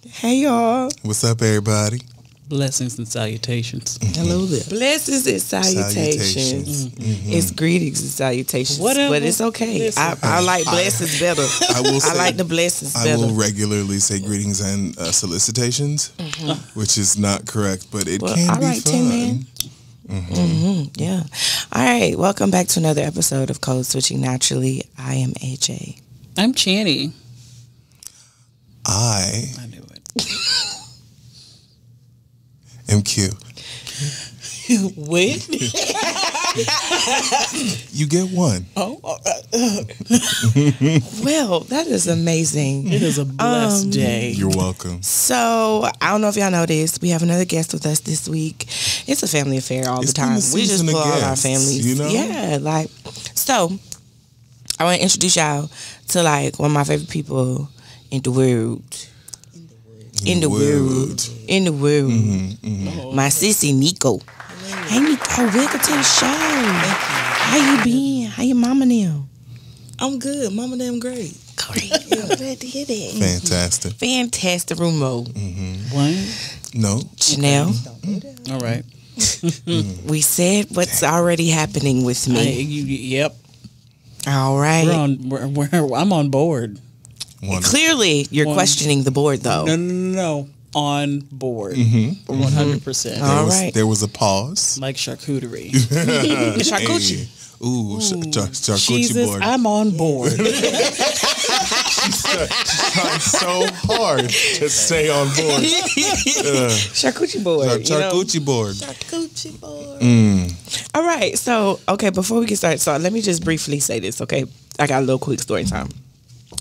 Hey, y'all. What's up, everybody? Blessings and salutations. Hello there. Blessings and salutations. Mm-hmm. It's greetings and salutations. Whatever. But it's okay. I like blessings better. I like the blessings better. I will regularly say greetings and solicitations, which is not correct, but it can be fun. Yeah. All right. Welcome back to another episode of Switchin Naturally. I am AJ. I'm Channy. I knew it. am Q. Wait. You get one. Oh. Well, that is amazing. It is a blessed day. You're welcome. So, I don't know if y'all know this. We have another guest with us this week. It's a family affair all the time. We just pull all our families. You know? Yeah, so, I want to introduce y'all to, one of my favorite people in the world. In the world. My sissy, Nico. Hey, Nico, welcome to the show. How you been? How your mama now? I'm good. Mama them great. Great. I'm glad to hear that. Fantastic. Fantastic, Rumo. What? No. Chanel. All right. We said what's already happening with me. Yep. All right. I'm on board. Clearly, you're questioning the board, though. No. On board. 100%. There was a pause. Like charcuterie. Charcuterie. Ooh, charcuterie Jesus, board. I'm on board. She's trying so hard to stay on board. Charcuterie board. Charcuterie board. Charcuterie board. All right. So, before we get started, let me just briefly say this, okay? I got a little quick story time.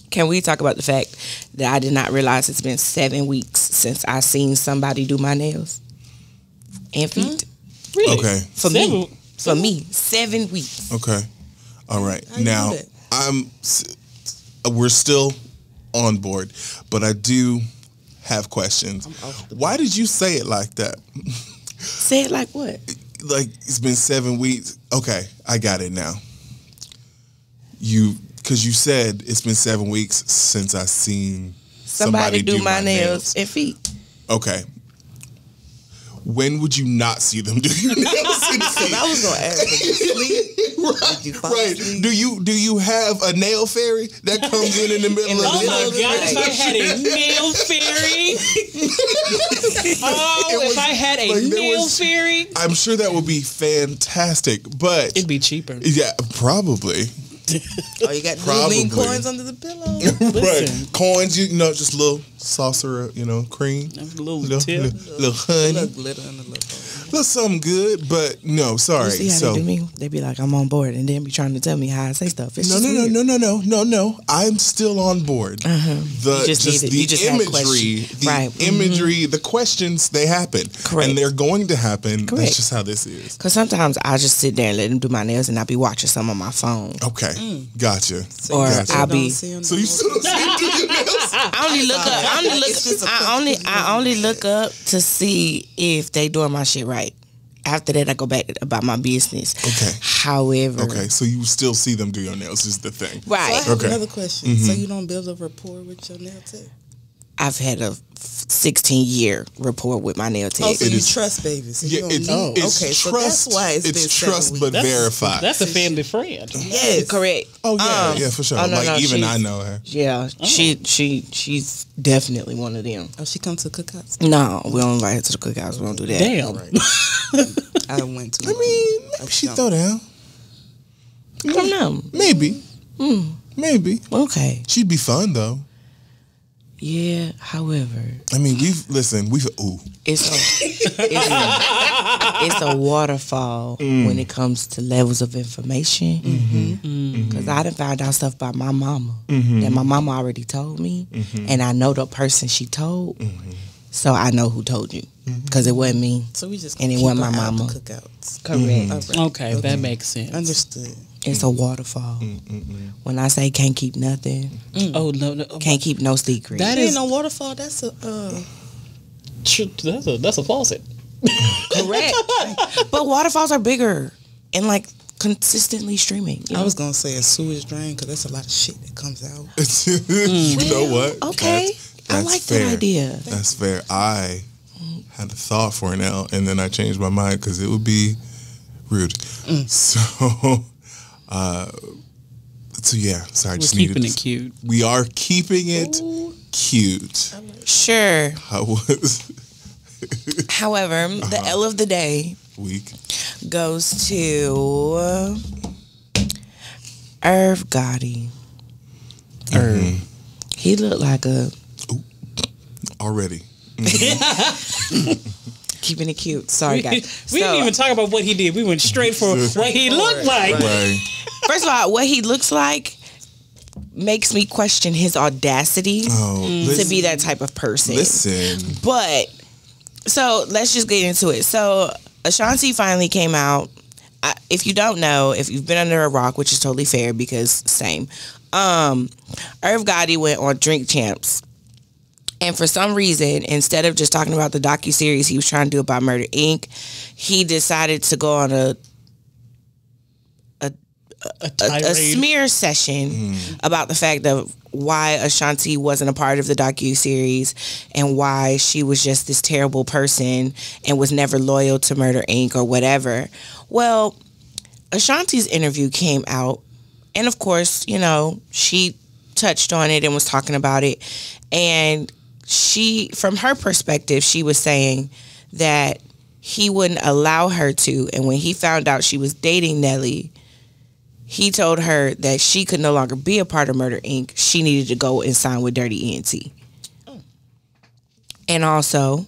Can we talk about the fact that I did not realize it's been 7 weeks since I seen somebody do my nails and feet? Really? Okay. For me, 7 weeks. Okay. All right. Now, we're still on board, but I do have questions. Why did you say it like that? Say it like what? Like, it's been 7 weeks. Okay, I got it now. Because you said it's been 7 weeks since I seen somebody do my nails and feet. Okay. When would you not see them do your nails and feet? I was gonna ask. Did you sleep? Did you fall asleep? Do you have a nail fairy that comes in the middle of the night? Oh my God! If I had a nail fairy. If I had a nail fairy, I'm sure that would be fantastic, but it'd be cheaper. Yeah, probably. Oh, you got lean coins under the pillow. Right, coins. Just a little saucer, cream, a little tip, little honey, little glitter and a little something good. But no, sorry. You see how they do me? They be like, I'm on board, and then be trying to tell me how I say stuff. It's No. I'm still on board. The imagery, the questions, they happen. Correct. And they're going to happen. Correct. That's just how this is. Because sometimes I just sit there and let them do my nails, and I'll be watching some on my phone. Okay, gotcha. Or I'll be. So you still don't see them do your nails? I only look up. I only look up to see if they doing my shit right. After that, I go back about my business. Okay. However. Okay, so you still see them do your nails is the thing. Right. So I have another question. So you don't build a rapport with your nail tech? I've had a 16-year rapport with my nail tech. Oh, so you trust babies. So it's okay, trust. so that's why it's been trust, but verified. That's a family friend. Yes, correct. Oh yeah, for sure. Oh, no, I know her. Yeah, she's definitely one of them. Oh, she comes to cookouts? No, we don't invite her to the cookouts. We don't do that. Damn. Right. I went to. Maybe she throw down. I don't know. Maybe. Maybe. Okay. She'd be fun though. Yeah. However, it's a waterfall when it comes to levels of information. Because I done found out stuff about my mama that my mama already told me, and I know the person she told, so I know who told you. Because it wasn't me. So we just and it wasn't my mama. Cookouts. Correct. Okay, that makes sense. Understood. It's a waterfall. When I say can't keep nothing, oh no, can't keep no secret. That ain't no waterfall. That's a that's a faucet. Correct. But waterfalls are bigger and consistently streaming. I was gonna say a sewage drain because that's a lot of shit that comes out. You know what? Okay. I like that idea. That's fair. I had a thought for it now, and then I changed my mind because it would be rude. So yeah. Sorry, We're keeping it cute. We are keeping it cute. Sure. Was However, the L of the day week goes to Irv Gotti. Irv. He looked like a... Already. Keeping it cute. Sorry, guys. We didn't even talk about what he did. We went straight for what he looked like. Right. First of all, what he looks like makes me question his audacity to be that type of person. Listen. But, so let's just get into it. So, Ashanti finally came out. If you don't know, if you've been under a rock, which is totally fair because same, Irv Gotti went on Drink Champs. And for some reason, instead of just talking about the docuseries he was trying to do about Murder, Inc., he decided to go on a smear session about the fact of why Ashanti wasn't a part of the docuseries and why she was just this terrible person and was never loyal to Murder, Inc. or whatever. Well, Ashanti's interview came out, and of course, you know, she touched on it and was talking about it, and she, from her perspective, she was saying that he wouldn't allow her to, and when he found out she was dating Nelly, he told her that she could no longer be a part of Murder, Inc. She needed to go and sign with Dirty ENT. And also,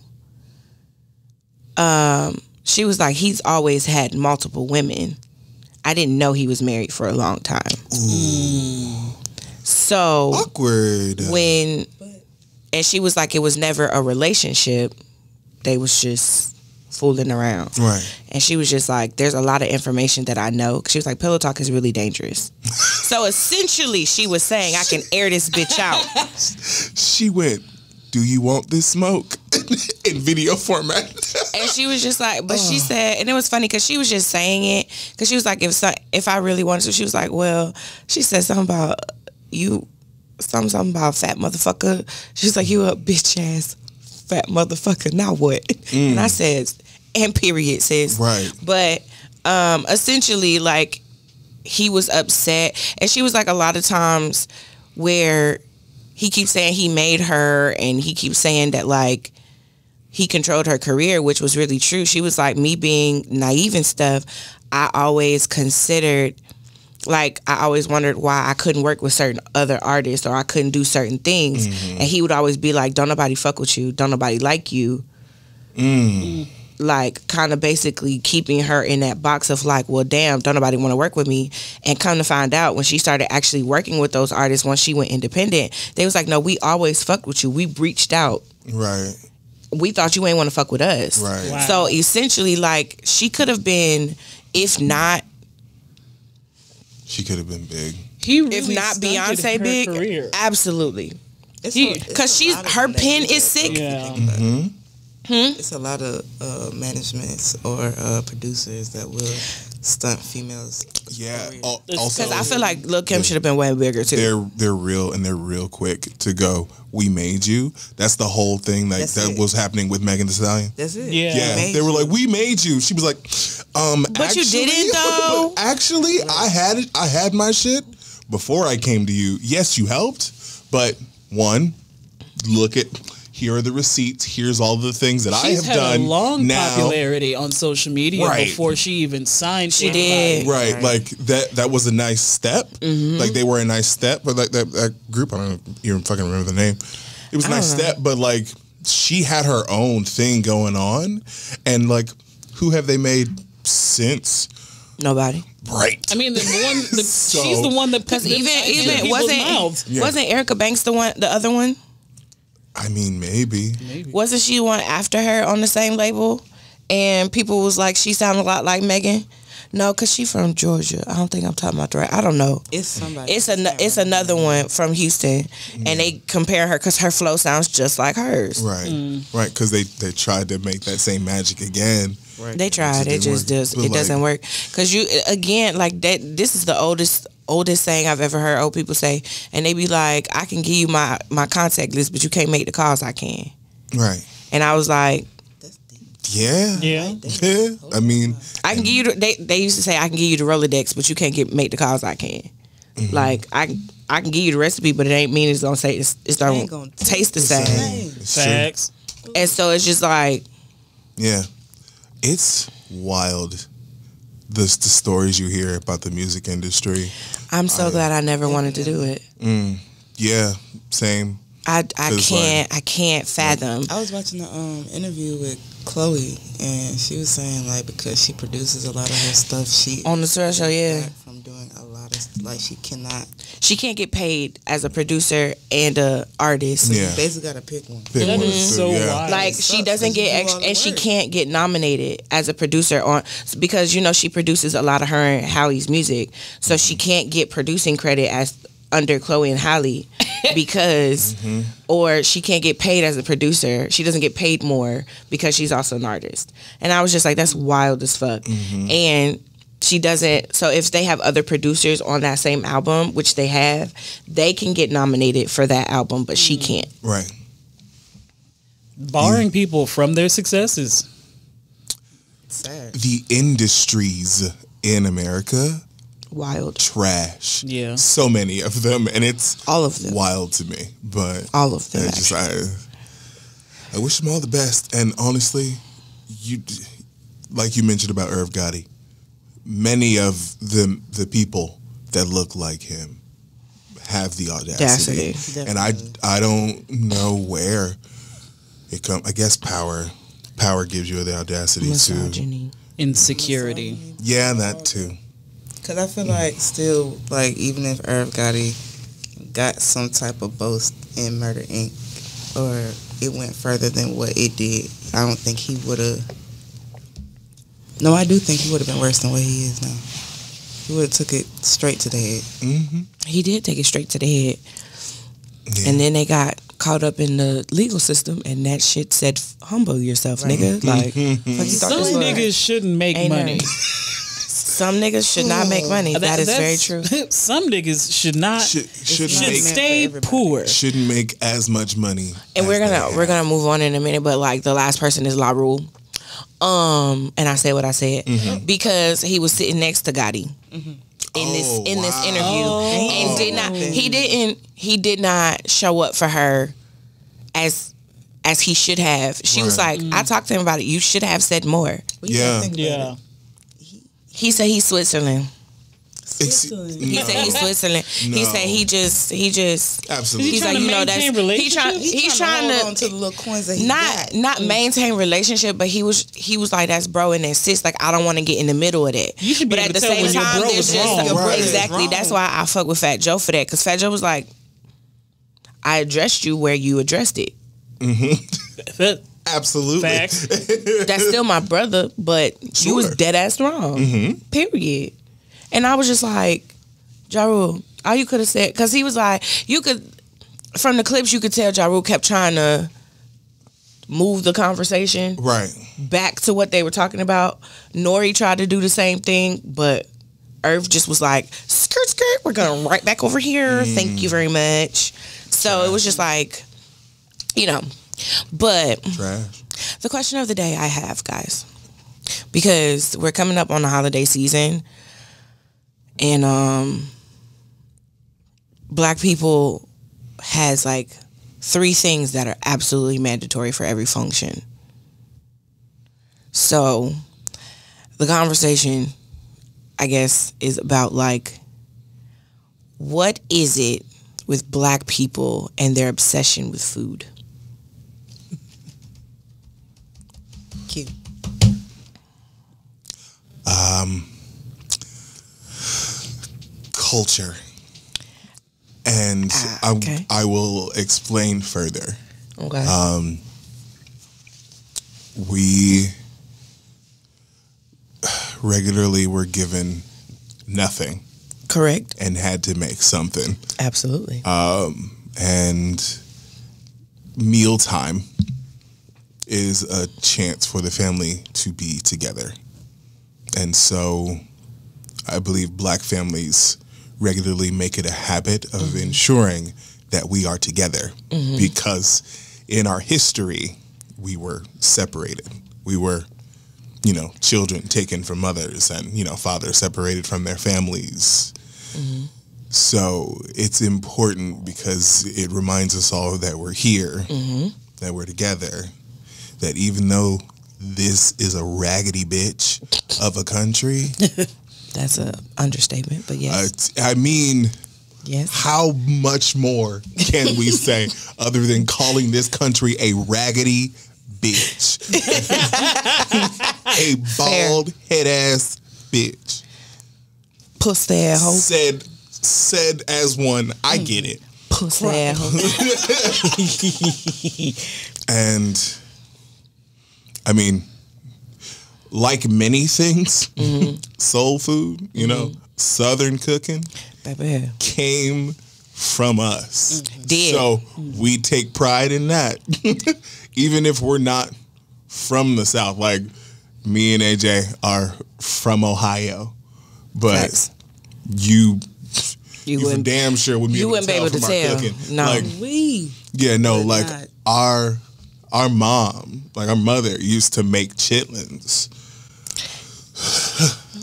she was like, he's always had multiple women. I didn't know he was married for a long time. Ooh. So awkward. And she was like, it was never a relationship. They was just fooling around. Right. And she was just like, there's a lot of information that I know. She was like, pillow talk is really dangerous. So essentially, she was saying, I can air this bitch out. She went, do you want this smoke? In video format. And she was just like, but she said, and it was funny because she was just saying it. Because she was like, if I really wanted to, she was like, well, she said something about you. Something about fat motherfucker. She's like, you a bitch ass fat motherfucker. Now what? And I said, and period, sis. Right. But essentially, like, he was upset. And she was like, a lot of times where he keeps saying he made her, and he keeps saying that, like, he controlled her career, which was really true. She was like, me being naive and stuff, I always considered, like, I always wondered why I couldn't work with certain other artists or I couldn't do certain things. And he would always be like, don't nobody fuck with you. Don't nobody like you. Like, kind of basically keeping her in that box of like, well, damn, don't nobody want to work with me. And come to find out, when she started actually working with those artists, once she went independent, they was like, no, we always fucked with you. We reached out. Right. We thought you ain't want to fuck with us. Right. Wow. So essentially, like, she could have been, if not, She could have been big. He really if not stunted Beyonce her big, career. absolutely. Because she's her pen is sick. Yeah. It's a lot of managements or producers that will stunt females. Yeah. career. Also, Because I feel like Lil' Kim should have been way bigger too. they're real, and they're real quick to go, we made you. That's the whole thing That's that it. was happening with Megan Thee Stallion. That's it. Yeah. Yeah, Made they were you. like, we made you. She was like, But you didn't, though. Actually, I had my shit before I came to you. Yes, you helped, but one, look at, here are the receipts. Here's all the things that I She's have had done. a long now, popularity on social media Right. before she even signed. She to did. anybody. Right, like that was a nice step. Like they were a nice step, but like that group, I don't even fucking remember the name. It was a nice step, but like she had her own thing going on, and like who have they made since? Nobody. Right. I mean, So- she's the one that put Because them even in people's mouths. wasn't Erica Banks the other one? I mean, maybe. Wasn't she one after her on the same label? And people was like, she sounded a lot like Megan. No, because she from Georgia. I don't think I'm talking about the right. I don't know. It's somebody. It's another one from Houston, and they compare her because her flow sounds just like hers. Right, right, because they tried to make that same magic again. Right. They tried. It didn't just work. does. But It doesn't like- work because you again like that. This is the oldest oldest saying I've ever heard old people say, and they be like, I can give you my contact list, but you can't make the calls I can. Right. And I was like, Yeah. Yeah. I mean, I can give you they used to say I can give you the Rolodex, but you can't make the calls I can. Like I can give you the recipe, but it ain't mean it's gonna say it's Ain't gonna gonna taste the same. it's true. Facts. And so it's just like, Yeah. It's wild. The stories you hear about the music industry. I'm so glad I never wanted to do it. Yeah. Same. I 'Cause, can't fathom. I was watching the interview with Chloe, and she was saying like because she produces a lot of her stuff, she On the Sorrel Show, yeah. from doing a lot of like she cannot. She can't get paid as a producer and a artist. Yeah. You basically got to pick one. Big That ones, is too, so yeah. wild. Like It she sucks doesn't 'cause you get do all the and she work. can't get nominated as a producer on because she produces a lot of her and Howie's music, so she can't get producing credit as under Chloe and Halle because or she can't get paid as a producer. She doesn't get paid more because she's also an artist. And I was just like, that's wild as fuck. And she doesn't. So if they have other producers on that same album, which they have, they can get nominated for that album, but she can't. Right. Barring people from their successes. Sad. The industries in America, Wild. trash. Yeah. So many of them, and it's All of them. wild to me. But All of them. I just I wish them all the best. And honestly, like you mentioned about Irv Gotti, many of the people that look like him have the audacity. Audacity. And I don't know where it comes. I guess power gives you the audacity to. Misogyny. Insecurity. Yeah, that too. Because I feel like still, like, even if Irv Gotti got some type of boast in Murder Inc., or it went further than what it did, I don't think he would have... No, I do think he would have been worse than what he is now. He would have took it straight to the head. He did take it straight to the head. Yeah. And then they got caught up in the legal system, and that shit said, humble yourself, nigga. Like, fuck you thought Some this was? niggas shouldn't make Ain't money. nothing. Some niggas should not make money. That is very true. Some niggas should not Should should make, stay poor. shouldn't make as much money. And as we're they gonna have. move on in a minute, but like the last person is La Rule. And I said what I said because he was sitting next to Gotti in this interview and he did not show up for her as he should have. She was like, I talked to him about it. You should have said more. Yeah. Yeah. He said he's Switzerland. Switzerland. He said he's Switzerland. He No. said he just Absolutely. he's trying like, to you know, maintain that's relationships? he's trying hold on to to the little coins that he got. not maintain relationship, but he was like, that's bro and then sis. Like, I don't want to get in the middle of that. You should be but able at the to tell same when your time, bro there's is just wrong. Your brother is exactly. wrong. That's why I fuck with Fat Joe for that, because Fat Joe was like, I addressed you where you addressed it. Absolutely. Facts. That's still my brother, but you was Sure. dead ass wrong. Period. And I was just like, Ja Rule, all you could have said, because he was like, you could, from the clips, you could tell Ja Rule kept trying to move the conversation Right. back to what they were talking about. Nori tried to do the same thing, but Irv just was like, skirt, skirt, we're going right back over here. Thank you very much. So it was just like, but Trash. the question of the day I have, guys, because we're coming up on the holiday season, and Black people has like 3 things that are absolutely mandatory for every function. So the conversation, I guess, is about like, what is it with Black people and their obsession with food? Cute. Culture. And okay. I will explain further. Okay. We regularly were given nothing Correct. and had to make something. Absolutely. And mealtime is a chance for the family to be together. And so I believe Black families regularly make it a habit of ensuring that we are together, because in our history, we were separated. We were, children taken from mothers, and, fathers separated from their families. So it's important because it reminds us all that we're here, that we're together, that even though this is a raggedy bitch of a country. That's an understatement, but yes. Yes. How much more can we say other than calling this country a raggedy bitch? A bald head ass bitch. Pussy ass hoe. Said as one, I get it. Pussy ass hoe. And like many things, soul food, Southern cooking, baby, came from us. Did. So we take pride in that. Even if we're not from the South, like me and AJ are from Ohio, but Facts. you for damn sure would be able to tell from our cooking. No, like our mom, like our mother, used to make chitlins.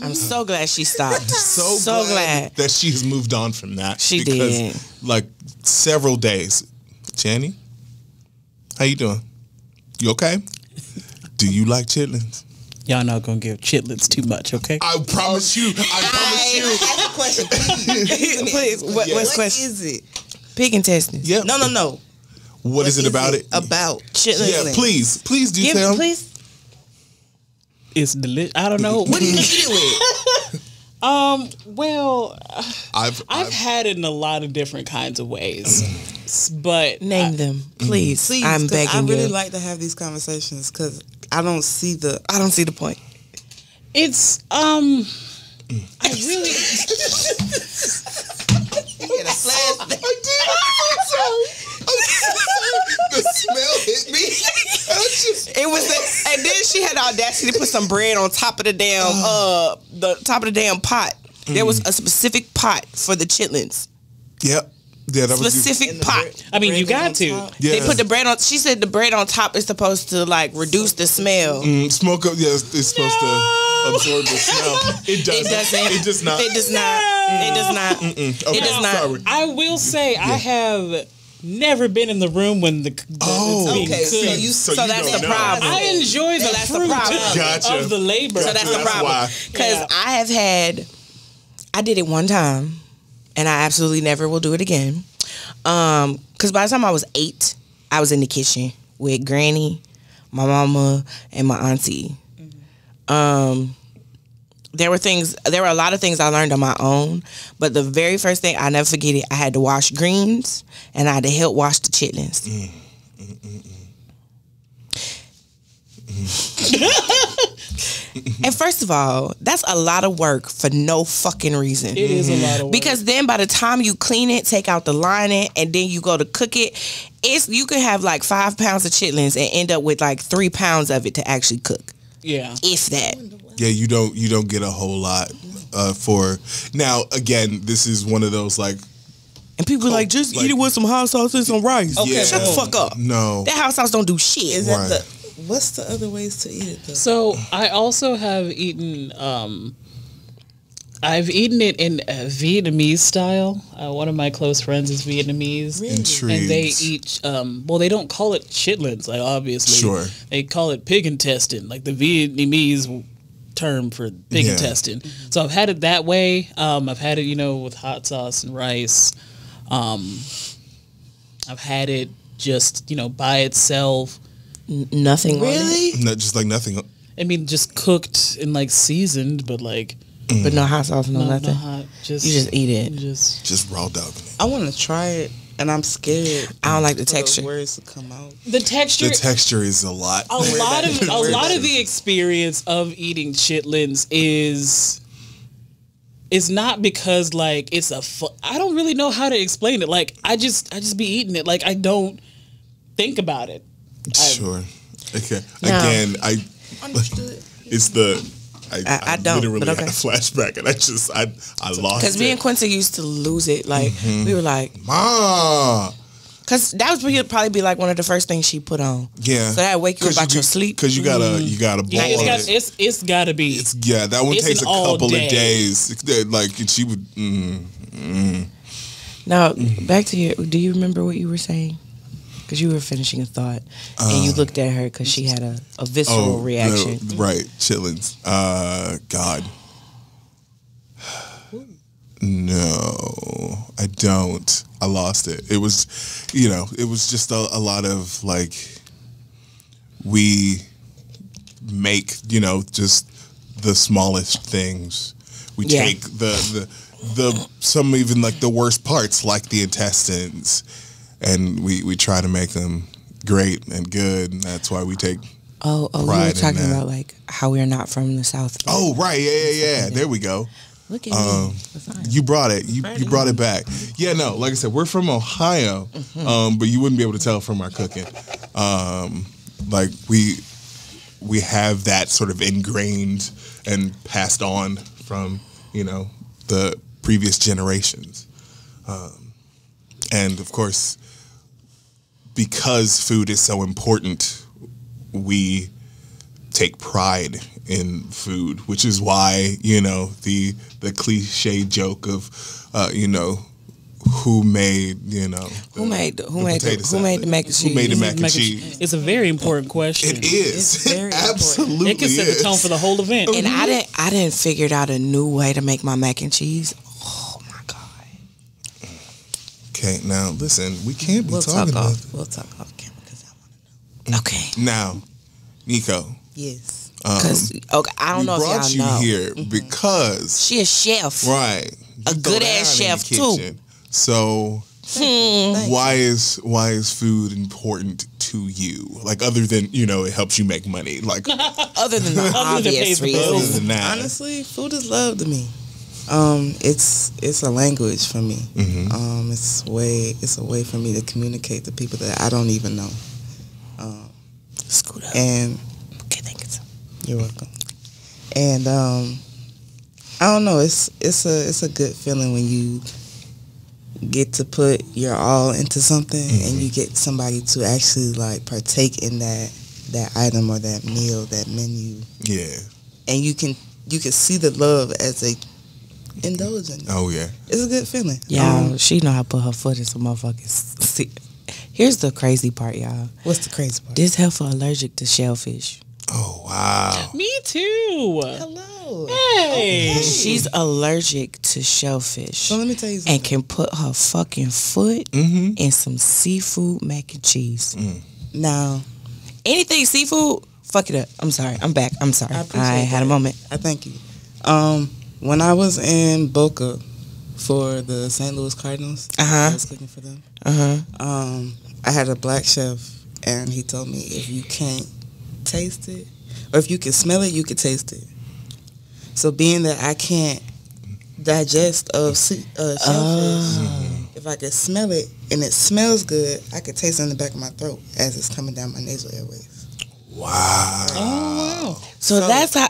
I'm so glad she stopped. So glad that she's moved on from that. She did. Like several days. Jenny, how you doing? You okay? Do you like chitlins? Y'all not gonna give chitlins too much, okay? I promise you. I have a question. Please. What's the question? Is it? Pig intestines. Yeah. No. What is it about it? About chitlins. Yeah, please do tell. Please. It's delicious. I don't know. What do you eat it with? Well, I've had it in a lot of different kinds of ways, but Name them, please. I'm begging I really you. like to have these conversations because I don't see the point. It's I really. get a flash. The smell hit me. It was, and then she had the audacity to put some bread on top of the damn pot. There was a specific pot for the chitlins. Yep. Yeah, that was specific pot. I mean, you got to. Yeah. They put the bread on. She said the bread on top is supposed to like reduce the smell. Smoke up. Yes, it's supposed to absorb the smell. It doesn't. It does not. It does not. It does not. Okay, It does not. sorry. I will say I have never been in the room when it's being okay, cooked. So that's don't the know. problem. I enjoy the that's the fruit problem. Gotcha. of the labor. So that's the That's problem. why. Because Yeah. I did it one time, and I absolutely never will do it again. Because by the time I was 8, I was in the kitchen with Granny, my mama, and my auntie. There were a lot of things I learned on my own, but the very first thing, I never forget it, I had to wash greens, and I had to help wash the chitlins. And first of all, that's a lot of work for no fucking reason. It is a lot of work. Because then by the time you clean it, take out the lining, and then you go to cook it, you could have like 5 pounds of chitlins and end up with like 3 pounds of it to actually cook. Yeah. If that. Yeah, you don't get a whole lot for. Now again, this is one of those like. And people are like, just eat it with some hot sauce and some rice. Okay, Shut the fuck up. No. That hot sauce don't do shit. Is that Right. what's the other ways to eat it though? So I also have eaten. I've eaten it in Vietnamese style. One of my close friends is Vietnamese, Intrigued. and they eat. Well, they don't call it chitlins, like obviously. Sure. They call it pig intestine, like the Vietnamese term for pig Yeah. intestine. So I've had it that way. I've had it, with hot sauce and rice. I've had it just, by itself. Nothing really? Not just like nothing. I mean, just cooked and like seasoned, but like But no hot sauce, no nothing. no hot. Just You just eat it. Just raw dog. I want to try it, and I'm scared. I don't like the for texture. the words to come out. the texture. The texture is a lot. A lot that of the experience of eating chitlins is not because like it's I don't really know how to explain it. Like I just be eating it. Like I don't think about it. Sure. Okay. No. Again, Understood. it's the I don't, literally but okay. had a flashback, and I lost Because it. me and Quincy used to lose it. Like, we were like, Ma. because that would probably be like one of the first things she put on. Yeah. So that wake you up out your sleep. Because you gotta ball Yeah, it's gotta be. that one it's takes an a couple all-day. of days. Like she would. Now, back to you. Do you remember what you were saying? Because you were finishing a thought, and you looked at her because she had a visceral reaction. Right, chillins. God. No, I don't. I lost it. It was, it was just a lot of like, we make, just the smallest things. We take the some even like the worst parts, like the intestines, and we try to make them great and good, and that's why we take we were pride in talking that. about like how we're not from the South. Oh, right, yeah. There we go. Look at me. You brought it. You brought it back. Yeah, no, like I said, we're from Ohio, but you wouldn't be able to tell from our cooking. Like we have that sort of ingrained and passed on from the previous generations, and of course, because food is so important, we take pride in food, which is why the cliche joke of who made who made the mac and cheese? Who made the mac and cheese? It's a very important question. It is. It's very It absolutely It can set the tone for the whole event. And I didn't figure out a new way to make my mac and cheese. Oh my god! Okay, now listen, we can't be We'll talking talk about off. We'll talk off camera because I want to know. Okay, now, Nico. Yes. because I don't We know brought if you y'all know. here because She a chef. right, A you go good-ass down in chef, the too. kitchen. So why is food important to you? Like other than it helps you make money. Like Other than the obvious pay the bills. other reasons. than that, Honestly, food is love to me. It's a language for me. It's a way for me to communicate to people that I don't even know. Scoot up. And Okay, thank you. you're welcome. And I don't know. It's a good feeling when you get to put your all into something and you get somebody to actually like partake in that item or that meal, that menu, yeah. and you can see the love as they indulge in it. Oh yeah. It's a good feeling. Y'all, she know how to put her foot in some motherfuckers. See, here's the crazy part, y'all. What's the crazy part? This heifer allergic to shellfish. Oh wow. Me too. Hello. Hey. She's allergic to shellfish. So let me tell you something. And can put her fucking foot in some seafood mac and cheese. Now, Anything seafood, fuck it up. I'm sorry. I'm back. I'm sorry. I appreciate I had a that. moment. I thank you. When I was in Boca for the St. Louis Cardinals, I was cooking for them. I had a black chef, and he told me if you can't taste it, or if you can smell it, you can taste it. So being that I can't digest shellfish, if I can smell it and it smells good, I can taste it in the back of my throat as it's coming down my nasal airways. Wow. Oh, wow. So that's how.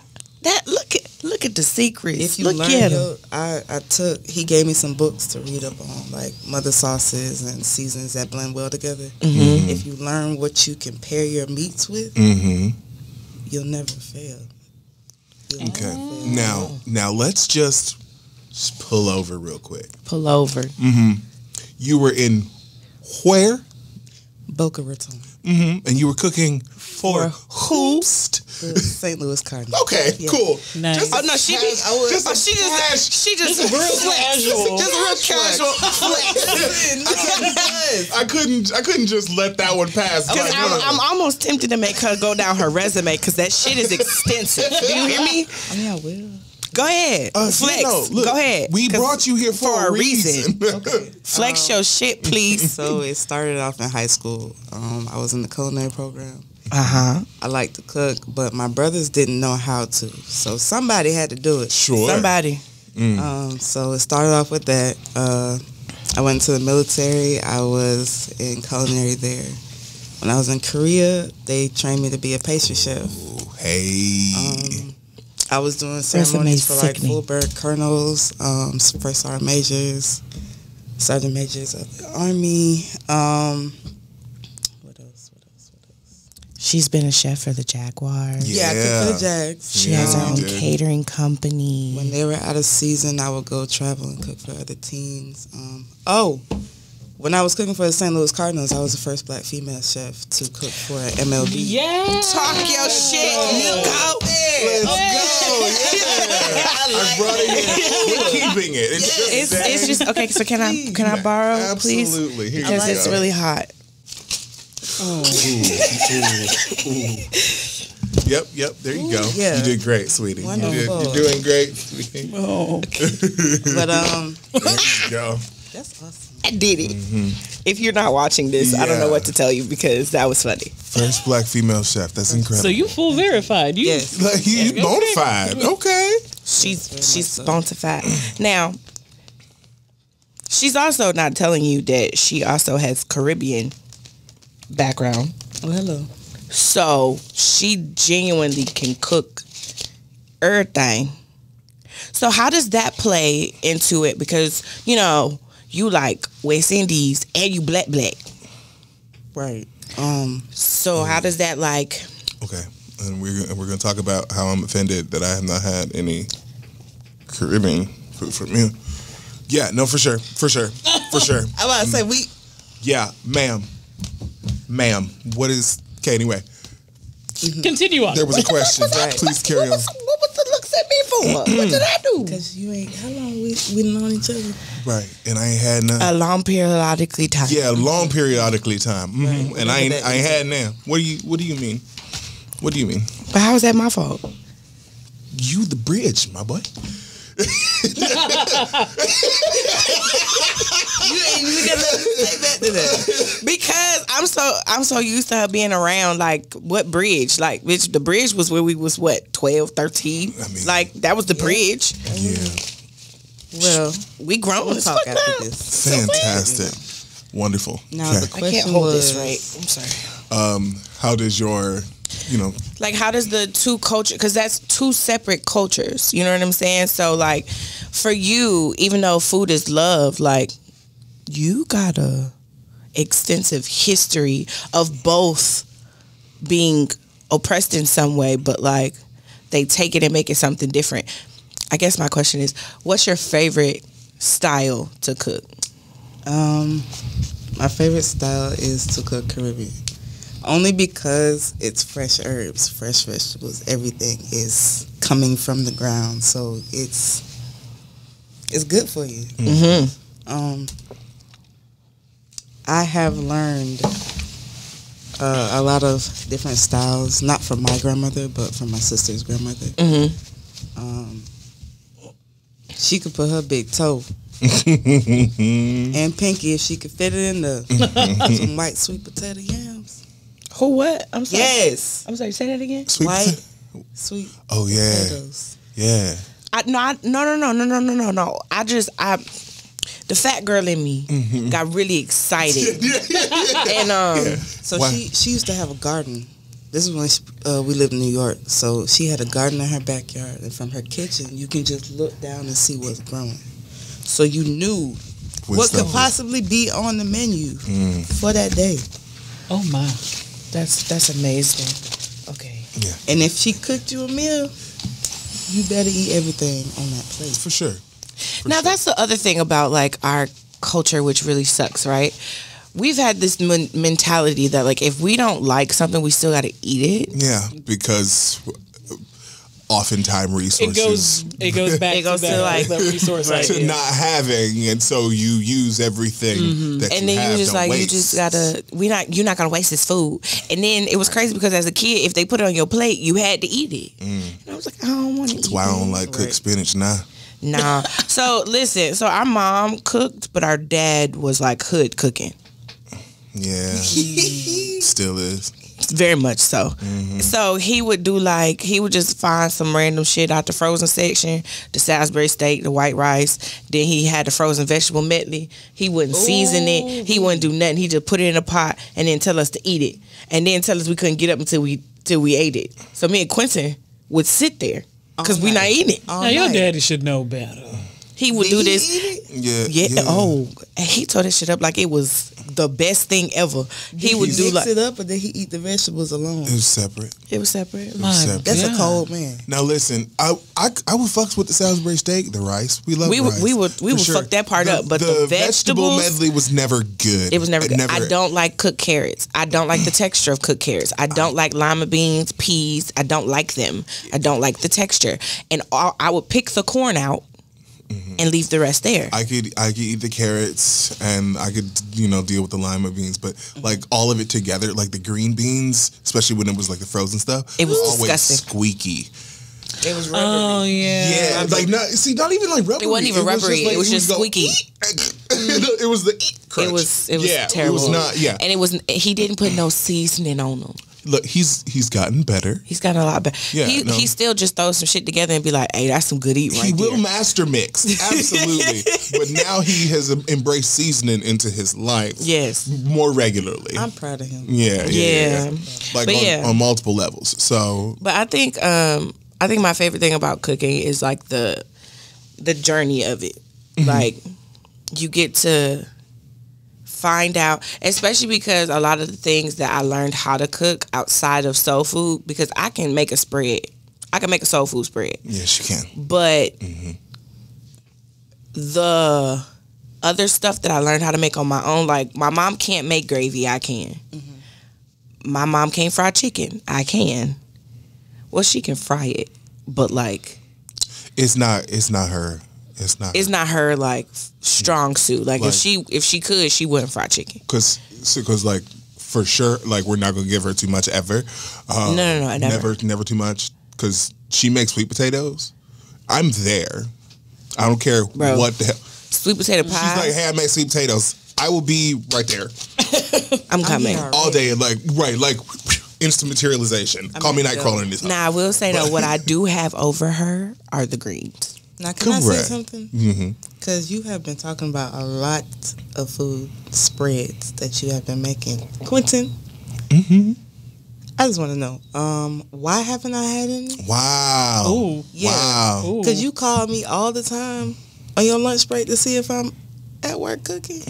Look at the secrets. If you look learn at them. he gave me some books to read up on, like mother sauces and seasons that blend well together. If you learn what you can pair your meats with, you'll never fail. You'll Okay. never fail. Now let's just pull over real quick. Pull over. You were in where? Boca Raton, And you were cooking for who's? the St. Louis Cardinals. Okay, Yeah. cool. Nice. Just Oh no, she just real casual. Just real casual flex. I couldn't just let that one pass. Because Like, no. I'm almost tempted to make her go down her resume because that shit is extensive. Do you hear me? I mean, I will. Go ahead. Flex. look, Go ahead. We 'Cause brought you here for a reason. Flex your shit, please. So it started off in high school. I was in the culinary program. I like to cook, but my brothers didn't know how to. So somebody had to do it. Sure. Somebody. So it started off with that. I went to the military. I was in culinary there. When I was in Korea, they trained me to be a pastry chef. Hey. I was doing ceremonies for like sickening. full bird colonels, first sergeant majors, sergeant majors of the Army. What else? She's been a chef for the Jaguars. Yeah, I cooked for the Jags. She has her you own did. catering company. When they were out of season, I would go travel and cook for other teams. When I was cooking for the St. Louis Cardinals, I was the first black female chef to cook for MLB. Yeah. Talk your shit, Nico. Let's go. Yeah. I brought it in. We're keeping it. It's just okay. So can I borrow, please? Absolutely. Here Because you it's go. really hot. Yep. There you go. Yeah. You did great, sweetie. Wonderful. You're doing great, sweetie. But There you go. that's awesome. I did it. If you're not watching this, I don't know Yeah. what to tell you because that was funny. First black female chef. That's incredible. So you full verified. You, Yes. Like, you bona fide. Okay. She's bonafide. Now, she's also not telling you that she also has Caribbean background. Oh, hello. So she genuinely can cook everything. So how does that play into it? Because, you know, you like West Indies and you black. Right. So how does that like... Okay. And we're going to talk about how I'm offended that I have not had any Caribbean food from you. Yeah, no, for sure. I about to say we. Yeah, ma'am. What is... Okay, anyway. continue on. There was a question. Right. Please carry on. What was the looks at me for? What did I do? Because you ain't. How long we known each other? Right. And I ain't had none. A long periodically time. Yeah, long periodically time. Mhm. Right. And I ain't had none. What do you mean? What do you mean? But how is that my fault? You the bridge, my boy. You ain't even gonna let me say that to that. Because I'm so used to her being around. Like, what bridge? Like, bitch, the bridge was where we was what, 12, 13? I mean, like, that was the bridge. Yeah. Well, We grown we'll as talk fuck after now. this. Fantastic. Wonderful. Now Okay. the I question can't hold was, this right. I'm sorry. How does your, Like, how does the two culture, because that's two separate cultures, you know what I'm saying? So, like, for you, even though food is love, like, you got a extensive history of both being oppressed in some way, but, like, they take it and make it something different. I guess my question is, what's your favorite style to cook? My favorite style is to cook Caribbean. Only because it's fresh herbs, fresh vegetables. Everything is coming from the ground, so it's good for you. Mm-hmm. I have learned a lot of different styles, not from my grandmother, but from my sister's grandmother. Mm-hmm. She could put her big toe and pinky if she could fit it in there. Some white sweet potato yams. Who what? I'm sorry. Yes. I'm sorry, say that again? sweet White potato? sweet Oh yeah, potatoes. yeah. No. The fat girl in me got really excited. And So Why? she used to have a garden. This is when we lived in New York. So she had a garden in her backyard, and from her kitchen, you can just look down and see what's growing. So you knew what stuff could was- possibly be on the menu for that day. Oh my. that's amazing. Okay. And if she cooked you a meal, you better eat everything on that plate. For sure. Now that's the other thing about like our culture, which really sucks, right? We've had this mentality that like if we don't like something, we still got to eat it. Yeah, because oftentimes resources It goes back It goes to to, that, like, the resource to idea. not having, and so you use everything that And you then have. you just don't like waste. you just gotta you're not gonna waste this food. And then it was crazy because as a kid, if they put it on your plate, you had to eat it. And I was like, I don't want to eat That's why I don't like cook Right. spinach now. Nah. So listen, so our mom cooked, but our dad was like hood cooking. Yeah, still is. Very much so. So he would just find some random shit out the frozen section, the Salisbury steak, the white rice. Then he had the frozen vegetable medley. He wouldn't season it. He wouldn't do nothing. He just put it in a pot and then tell us to eat it. And then tell us we couldn't get up until we ate it. So me and Quentin would sit there because we not eating it. Now, your daddy should know better. He would do this. Yeah. Oh, and he tore that shit up like it was the best thing ever. He would do like it up, and then he eat the vegetables alone. It was separate. It was separate. That's a cold man. Now listen, I would fucks with the Salisbury steak, the rice. We love rice. We would fuck that part up, but the vegetable vegetables medley was never good. It was never good. I don't like cooked carrots. I don't like the texture of cooked carrots. I don't like lima beans, peas. I don't like them. I don't like the texture. And I would pick the corn out and leave the rest there. I could eat the carrots and I could deal with the lima beans, but like all of it together, like the green beans, especially when it was like the frozen stuff, it was always disgusting. Squeaky. It was rubbery. Oh yeah, like not even like rubbery. It wasn't even rubbery. It was just squeaky. It was the crunch. It was terrible. It was not. Yeah, and it was. He didn't put no seasoning on them. Look, he's gotten better. He's gotten a lot better. Yeah, he still just throws some shit together and be like, "Hey, that's some good eating right there." He will master mix, absolutely. But now he has embraced seasoning into his life. Yes, more regularly. I'm proud of him. Yeah. Like on multiple levels. So, but I think my favorite thing about cooking is like the journey of it. Like you get to find out, especially because a lot of the things that I learned how to cook outside of soul food, because I can make a spread. I can make a soul food spread. Yes, you can. But the other stuff that I learned how to make on my own, like my mom can't make gravy, I can. My mom can't fry chicken, I can. Well, she can fry it, but like it's not her. It's not her like strong suit. Like if she could, she wouldn't fry chicken. Because like for sure, like we're not gonna give her too much ever. No, never too much. Because she makes sweet potatoes. I'm there. I don't care what the hell. Sweet potato pie. She's like, hey, I make sweet potatoes. I will be right there. I'm coming all day. Like instant materialization. Call me Nightcrawler in this house. Now I will say though, what I do have over her are the greens. Now, can I say something? Because you have been talking about a lot of food spreads that you have been making. Quentin, I just want to know, why haven't I had any? Wow. Ooh. Yeah. Wow. Because you call me all the time on your lunch break to see if I'm at work cooking.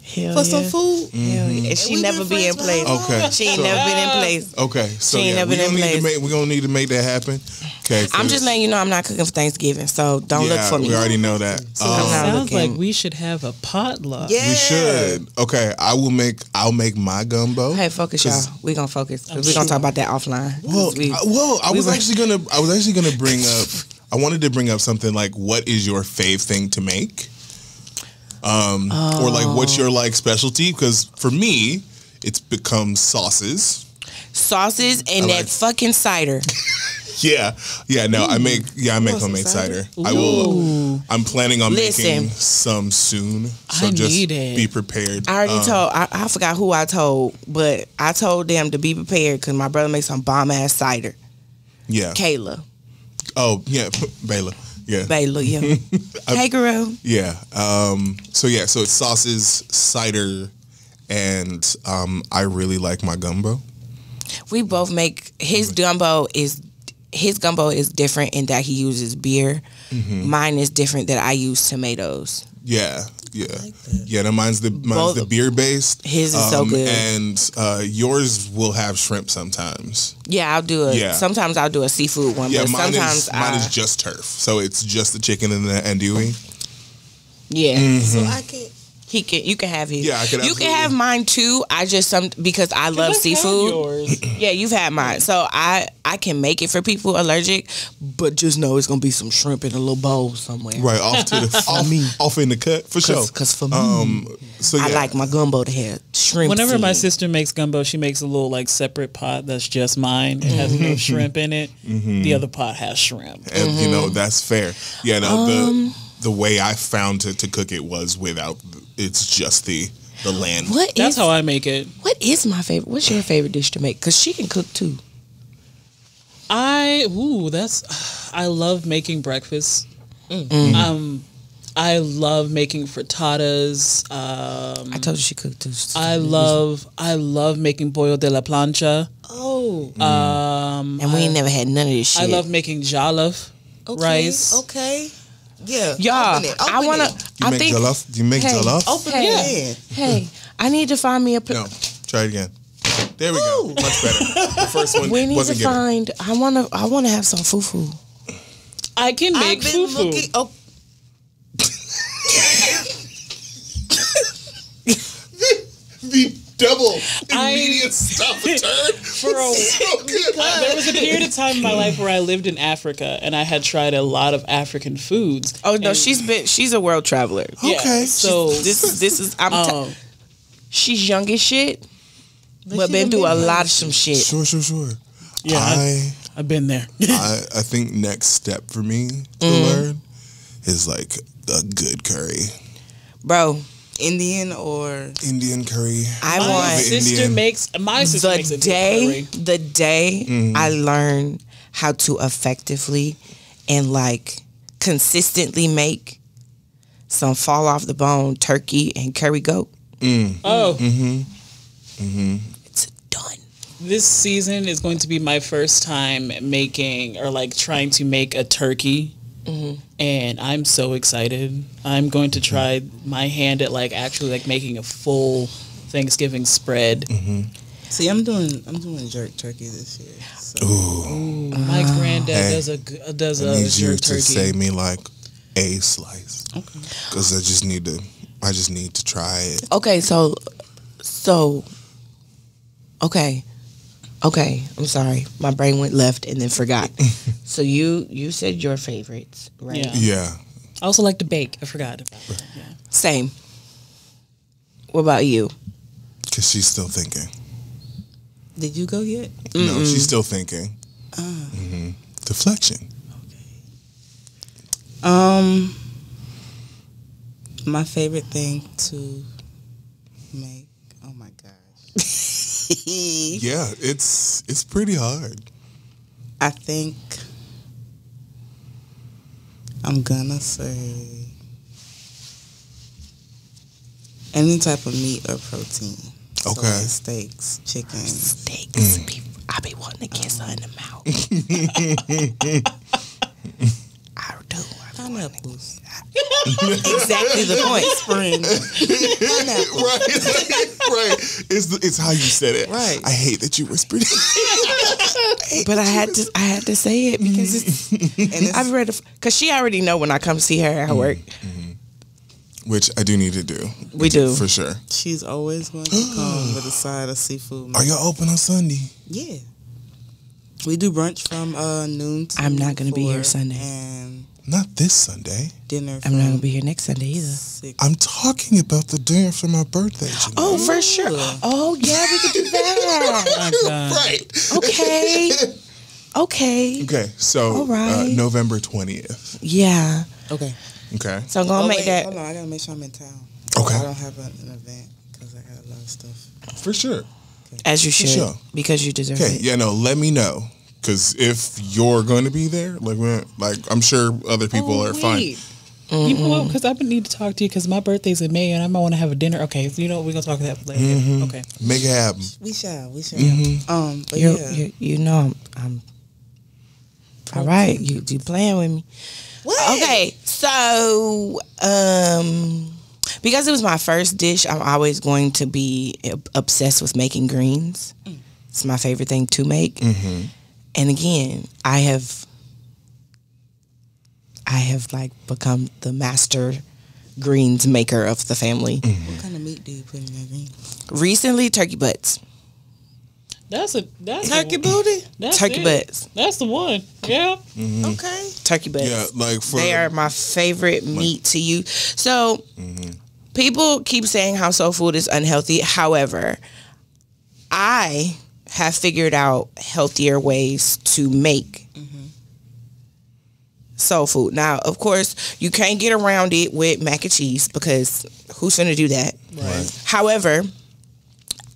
For some food. Hell yeah. And she never be in place. Okay. She ain't never been in place. Okay. So she ain't never been in place. We're going to need to make that happen. Okay. I'm just letting you know I'm not cooking for Thanksgiving, so don't look for me. We already know that. Sounds like we should have a potluck. Yeah. We should. Okay. I'll make my gumbo. Hey, focus, y'all. We gonna focus. We're gonna talk about that offline. I was actually gonna bring up. I wanted to bring up something like, what is your fave thing to make? Or like, what's your like specialty? Because for me, it's become sauces and that fucking cider. I make homemade cider. I will. I'm planning on making some soon, so just be prepared. I already told. I forgot who I told, but I told them to be prepared because my brother makes some bomb ass cider. Yeah, Kayla. Oh yeah, Bayla. Yeah. Bayla, yeah. Hey, girl. Yeah. So it's sauces, cider, and I really like my gumbo. We both make his gumbo is different in that he uses beer. Mine is different that I use tomatoes. Yeah. No, mine's the beer based. His is so good, and yours will have shrimp sometimes. Yeah, I'll do sometimes I'll do a seafood one. Yeah, but mine sometimes is just turf, so it's just the chicken and the andouille. Yeah, so I can. You can have his. Yeah, I can. You can have mine too. I just because I love seafood. Yeah, you've had mine, so I can make it for people allergic, but just know it's gonna be some shrimp in a little bowl somewhere. Right off to the off in the cut for sure. Because for me, I like my gumbo to have shrimp. Whenever my sister makes gumbo, she makes a little like separate pot that's just mine. It has no shrimp in it. The other pot has shrimp, and that's fair. Yeah, no, the way I found to cook it was without. It's just the land. That's how I make it. What is my favorite? What's your favorite dish to make? Because she can cook too. I love making breakfast. I love making frittatas. I told you she cooked too. I love making pollo de la plancha. Oh, And we ain't never had none of this shit. I love making jollof rice. Okay. Yeah. Y'all, I wanna. You make jollof? Do you make jollof? Open Hey, it. hey, I need to find me a. No. Try it again. There we go. Much better. The first one We need wasn't to given. find. I wanna have some fufu. I can make I've been fufu. looking. Oh, The double I- immediate stop and turn. Bro, So good. there was a period of time in my life where I lived in Africa and I had tried a lot of African foods. Oh no, And- she's a world traveler. Yeah, Okay. so This is. She's young as shit, but she been done through a been lot of some shit. Sure. yeah, I've been there. I think next step for me to learn is like a good curry. Bro, Indian or Indian curry. I My want sister Indian. makes a good curry. the day I learn how to effectively and like consistently make some fall off the bone turkey and curry goat. Oh, It's done. this season is going to be my first time making or like trying to make a turkey. And I'm so excited. I'm going to try my hand at like actually like making a full Thanksgiving spread. see, I'm doing jerk turkey this year. So. My granddad Hey, does I a need you jerk to turkey. save me like a slice. Okay. Because I just need to try it. Okay, so okay. I'm sorry, my brain went left and then forgot. So you said your favorites, right? Yeah. Yeah. I also like to bake. I forgot about that. Yeah. Same. What about you? Because she's still thinking. Did you go yet? No, she's still thinking. Deflection. My favorite thing to make. Oh my gosh. Yeah, it's pretty hard. I think I'm gonna say any type of meat or protein. So Okay. like steaks, chicken. Steaks. I be wanting to kiss her in the mouth. I do. Pineapples. Exactly the point. Spring. Pineapple. Right. It's how you said it. Right. I hate that you whispered. But I had to say it because it's. And it's, I've read because she already know when I come see her at her work. Which I do need to do. We do. For sure. she's always going to come with a side of seafood. Are y'all open on Sunday? Yeah. We do brunch from noon to I'm not gonna be here 4, Sunday. And Not this Sunday. dinner I'm not gonna from be here next Sunday either. 6. I'm talking about the day after my birthday. Janelle. Oh, for sure. Oh yeah, we could do that. My God. Right. Okay. Okay. Okay, so All right. November 20th. Yeah. Okay. Okay. So I'm gonna make that. Hold on, I gotta make sure I'm in town. Okay. I don't have an event because I got a lot of stuff. For sure. As you should, sure. because you deserve Okay, it. yeah, no, let me know. Because if you're going to be there, I'm sure other people are fine. You know what? Because I need to talk to you because my birthday's in May and I might want to have a dinner. Okay, so you know what? We're going to talk about that later. Okay. Make it happen. We shall. But You know I'm all right. You playing with me? What? Okay, so because it was my first dish, I'm always going to be obsessed with making greens. It's my favorite thing to make. And again, I have like become the master greens maker of the family. What kind of meat do you put in your greens? Recently, turkey butts. That's Turkey booty? That's Turkey it. butts. That's the one. Yeah. Okay. Turkey butts. Yeah, like for They are my favorite meat to use. So people keep saying how soul food is unhealthy. However, I have figured out healthier ways to make soul food. Now, of course, you can't get around it with mac and cheese because who's gonna do that? Right. However,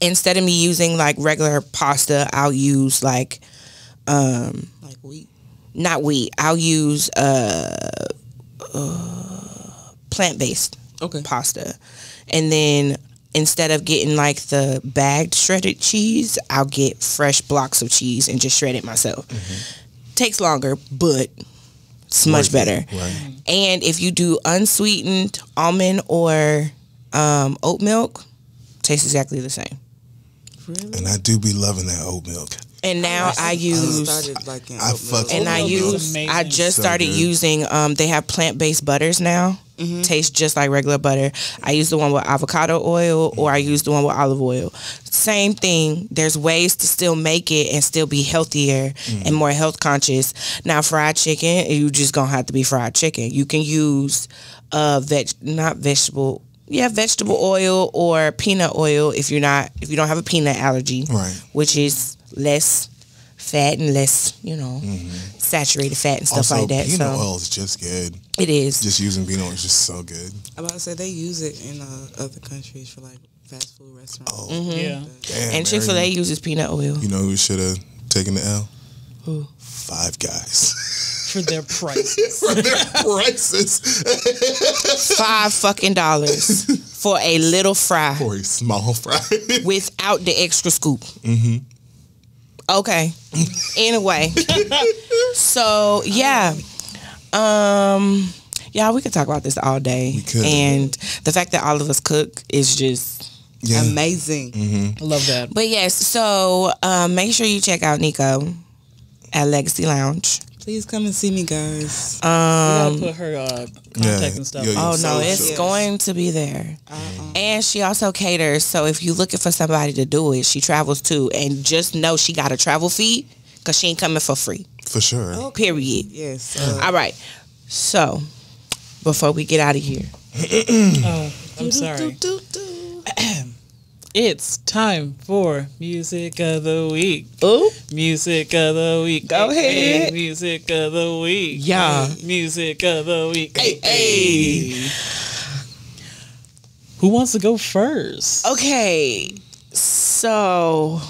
instead of me using like regular pasta, I'll use like Like wheat. not wheat. I'll use plant-based Okay. pasta. And then instead of getting like the bagged shredded cheese, I'll get fresh blocks of cheese and just shred it myself. Takes longer, but it's much Worth it, better. right. And if you do unsweetened almond or oat milk, tastes exactly the same. Really? And I do be loving that oat milk. And now I use started liking I oat fuck milk. and I Oat milk is use amazing. I just So started good. using they have plant-based butters now. Tastes just like regular butter. I use the one with avocado oil or I use the one with olive oil. Same thing. There's ways to still make it and still be healthier and more health conscious. Now fried chicken, you just gonna have to be fried chicken. You can use vegetable oil or peanut oil if you don't have a peanut allergy. Right. Which is less fat and less, saturated fat and stuff Also, like that. peanut So oil is just good. it is. Just using peanut oil is just so good. I'm about to say they use it in other countries for like fast food restaurants. Oh, Yeah. damn. And Chick-fil-A Mary. uses peanut oil. You know who should have taken the L? Who? Five Guys. For their prices. For their prices. $5 for a little fry For a small fry. without the extra scoop. Okay. Anyway. So yeah. Yeah, we could talk about this all day. We could. And the fact that all of us cook is just Yeah. Amazing. I love that. But yes, so make sure you check out Nico at Legacy Lounge. Please come and see me, guys. We gotta put her contact and stuff. Yeah, Oh no, So- it's so- going to be there. And she also caters, so if you're looking for somebody to do it, she travels too. And just know she got a travel fee because she ain't coming for free. For sure. Period. Yes. All right. So before we get out of here, Oh, I'm sorry. It's time for Music of the Week. ooh, Music of the Week. Go Hey, ahead. Music of the Week. Yeah. Music of the Week. Hey. Who wants to go first? okay. So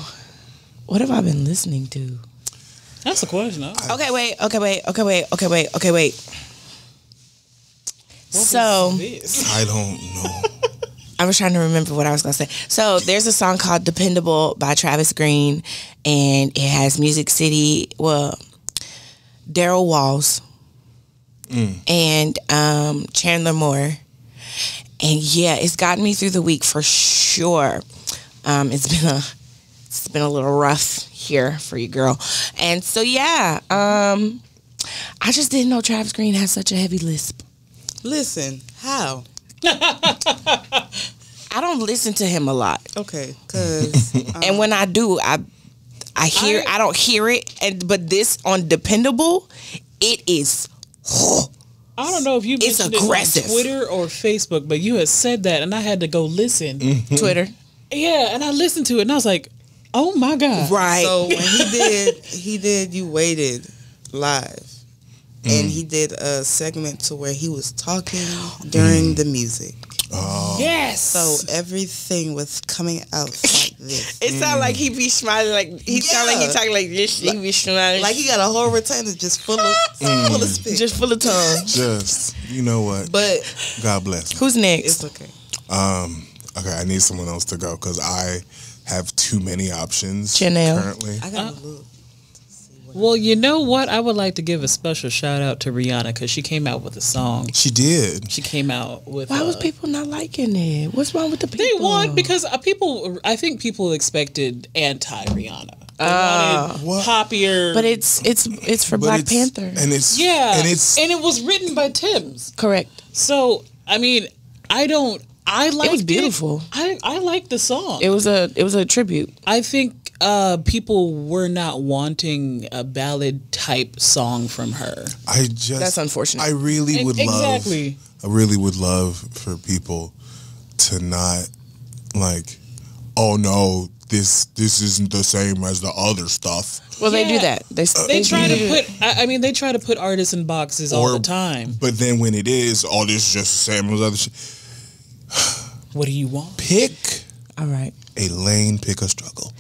what have I been listening to? That's a question. Huh? Okay, wait. So This. I don't know. I was trying to remember what I was going to say. So there's a song called Dependable by Travis Green, and it has Music City, Daryl Walls, and Chandler Moore. And yeah, it's gotten me through the week for sure. It's been a little rough here for you, girl. And so yeah, I just didn't know Travis Green had such a heavy lisp. Listen, how? I don't listen to him a lot. Okay, because And when I do, I don't hear it. But this on Dependable, it is. I don't know if you It's mentioned aggressive. it on Twitter or Facebook, but you had said that, and I had to go listen. Twitter. Yeah, and I listened to it, and I was like, "Oh my god!" Right. so when he did You Waited live, and he did a segment to where he was talking during the music. Oh. Yes. So everything was coming out like this. It sounds like he be smiling like he sound like he talking like this. He be smiling Like he got a whole retainer just full of spit. just full of tongue. Just, you know what? But God bless him. Who's next? it's okay. Okay, I need someone else to go because I have too many options Janelle. currently. I gotta look. Well, you know what? I would like to give a special shout out to Rihanna because she came out with a song. She did. She came out with. Why was people not liking it? What's wrong with the people? They won because I think people expected anti Rihanna. They wanted What? poppier. But it's for But Black it's- Panther. And it's yeah, and it's it was written by Tim's. Correct. So I mean, I liked It was beautiful. I liked the song. It was a tribute. I think people were not wanting a ballad type song from her. I just That's unfortunate. I really would Exactly. love. I really would love for people to not like, oh no, this isn't the same as the other stuff. Well, they do Yeah. that. They try do to that. put. I mean, they try to put artists in boxes all the time. But then when it is, oh, this is just the same as other shit. What do you want? Pick All right. a lane, pick a struggle.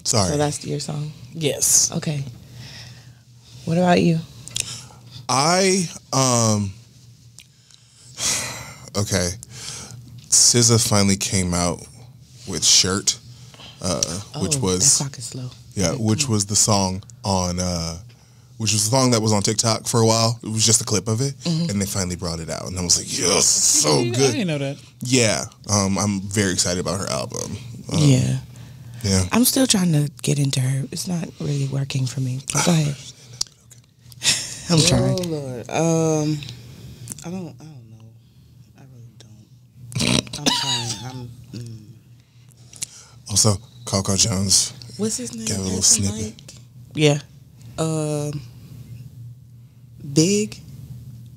Sorry. So that's your song. Yes. Okay. What about you? I Okay. SZA finally came out with Shirt, which was that clock is slow. which was the song on which was the song that was on TikTok for a while. It was just a clip of it, and they finally brought it out, and I was like, yes, so good. I didn't know that. Yeah, I'm very excited about her album. Yeah. I'm still trying to get into her. It's not really working for me. But go ahead. I'm trying. Oh Lord. I don't know. I really don't. I'm trying. Also, Coco Jones. What's his name? Got a little snippet. Yeah. Big.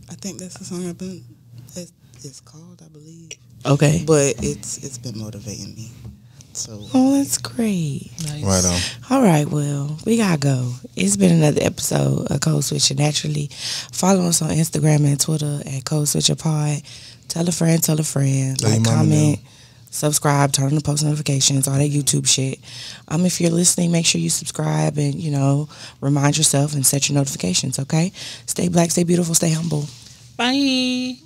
I think that's the song it's called, I believe. Okay. But it's been motivating me. So that's great. Nice. Right on. All right, well, we gotta go. It's been another episode of Code Switching Naturally. Follow us on Instagram and Twitter at Code Switcher Pod. Tell a friend, Let your mama comment, subscribe, turn on the post notifications, all that YouTube shit. If you're listening, make sure you subscribe and, remind yourself and set your notifications, okay? Stay black, stay beautiful, stay humble. Bye.